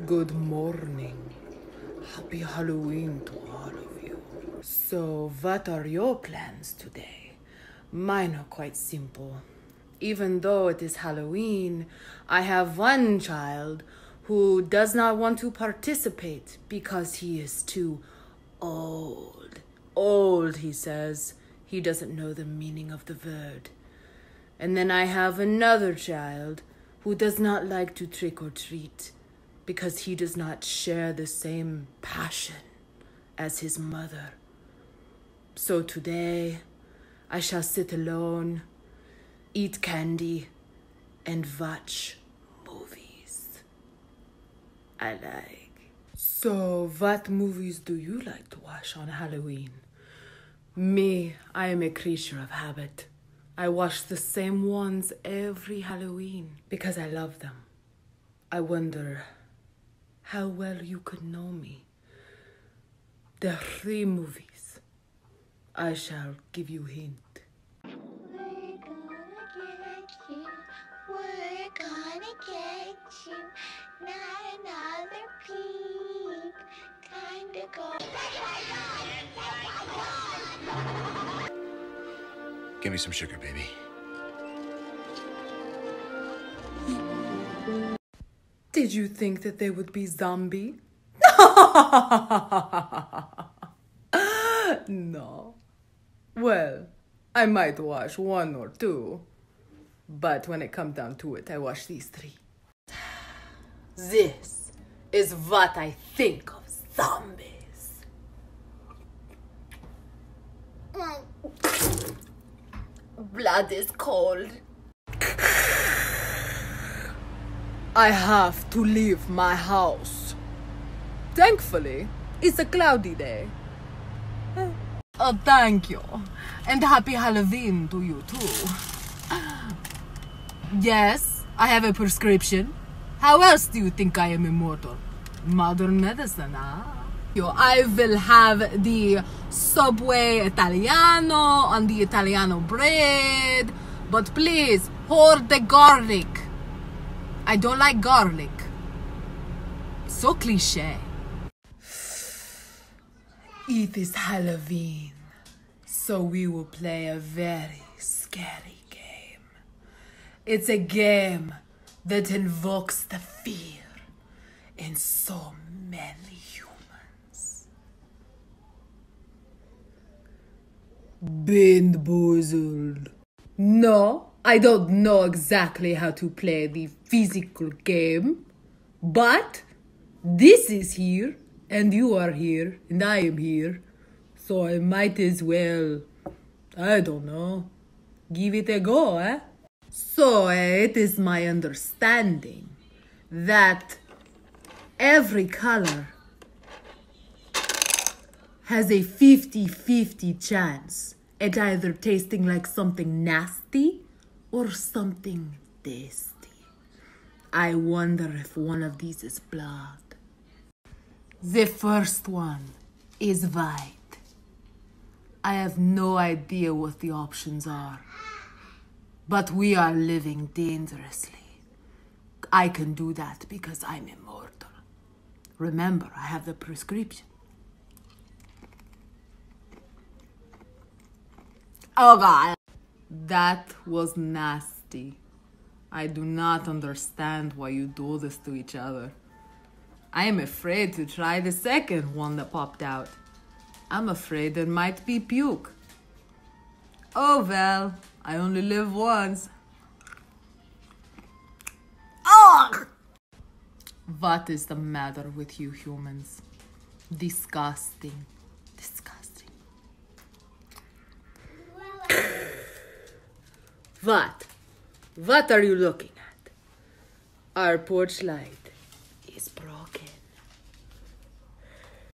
Good morning. Happy Halloween to all of you. So, what are your plans today? Mine are quite simple. Even though it is Halloween, I have one child who does not want to participate because he is too old. Old, he says. He doesn't know the meaning of the word. And then I have another child who does not like to trick or treat because he does not share the same passion as his mother. So today, I shall sit alone, eat candy, and watch movies I like. So, what movies do you like to watch on Halloween? Me, I am a creature of habit. I watch the same ones every Halloween because I love them. I wonder how well you could know me. There are 3 movies. I shall give you a hint. We're gonna get you. Not another peep. Time to go. Give me some sugar, baby. Did you think that they would be zombie? No. Well, I might watch 1 or 2. But when it comes down to it, I watch these 3. This is what I think of zombies. Blood is cold. I have to leave my house. Thankfully, it's a cloudy day. Oh, thank you. And happy Halloween to you too. Yes, I have a prescription. How else do you think I am immortal? Modern medicine, huh? I will have the Subway Italiano on the Italiano bread. But please, hold the garlic. I don't like garlic. So cliche. It is Halloween, so we will play a very scary game. It's a game that invokes the fear in so many humans. Bamboozled. No, I don't know exactly how to play the physical game, but this is here, and you are here, and I am here, so I might as well, I don't know, give it a go, eh? So it is my understanding that every color has a 50-50 chance at either tasting like something nasty or something tasty. I wonder if one of these is blood. The first one is white. I have no idea what the options are, but we are living dangerously. I can do that because I'm immortal. Remember, I have the prescription. Oh God. That was nasty. I do not understand why you do this to each other. I am afraid to try the second one that popped out. I'm afraid there might be puke. Oh well, I only live once. Ugh! What is the matter with you humans? Disgusting. Disgusting. What? What are you looking at? Our porch light is broken.